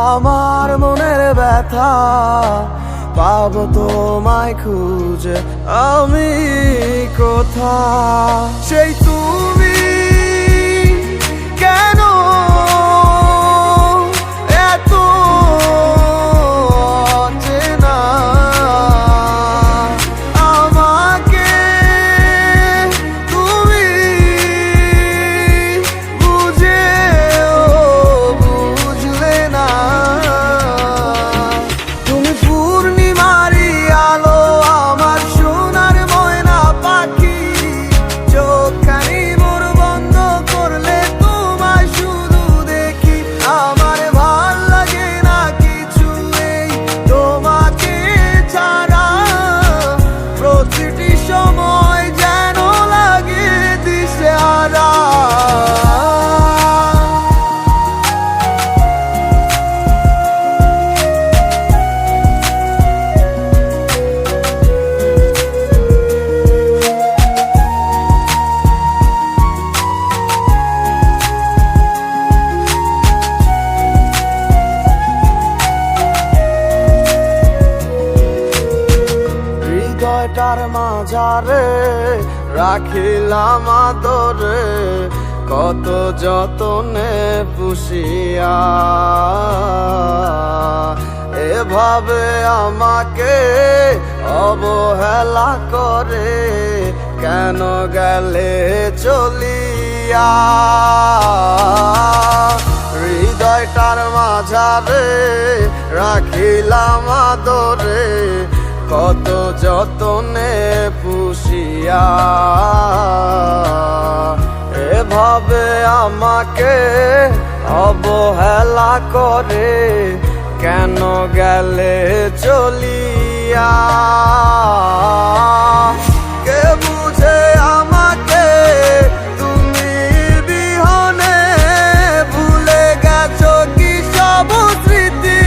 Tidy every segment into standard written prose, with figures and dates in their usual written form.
আমার মনের ব্যথা পাবো তোমায় খুঁজে আমি কোথা সেই তুমি কেন এত অচেনা আমাকে তুমি বুঝলে না তুমি পূর্ণিমারি আলো আমার সোনার ময়না পাখি চোখখানি মোর বন্ধ করলে তোমায় শুধু দেখি আমার ভাল লাগে না কিছু এই তোমাকে ছাড়া প্রতিটি সময় যেন লাগে দিশেহারা হৃদয়টার মাঝারে রাখিলাম আদরে কত যতনে পুষিয়া এভাবে আমাকে অবহেলা করে কেন গেলে চলিয়া হৃদয়টার মাঝারে রাখিলাম আদরে কত যতনে পুষিয়া এভাবে আমাকে অবহেলা করে কেন গেলে চলিয়া কে বুঝে আমাকে তুমি বিহনে ভুলে গেছো কি সব স্মৃতি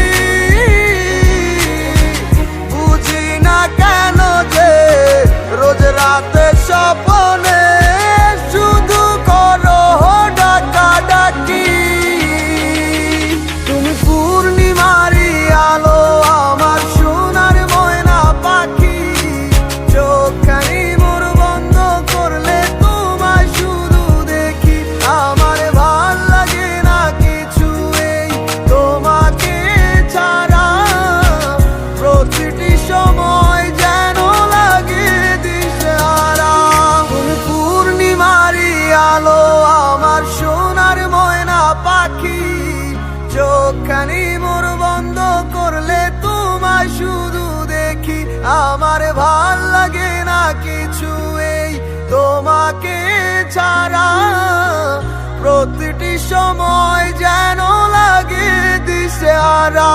কেন যে রোজ রাতে স্বপ্নে শুধু করো ডাকাডাকি তুমি পূর্ণিমারি আলো আমার সোনার ময়না পাখি চোখখানি মোর বন্ধ করলে তোমায় শুধু দেখি আমার ভাল লাগে না কিছু এই তোমাকে ছাড়া প্রতিটি সময় যেন লাগে দিশেহারা তুমি পূর্ণিমারি আলো আমার সোনার ময়না পাখি চোখখানি মোর বন্ধ করলে তোমায় শুধু দেখি আমার ভাল লাগে না কিছু এই তোমাকে ছাড়া প্রতিটি সময় যেন লাগে দিশেহারা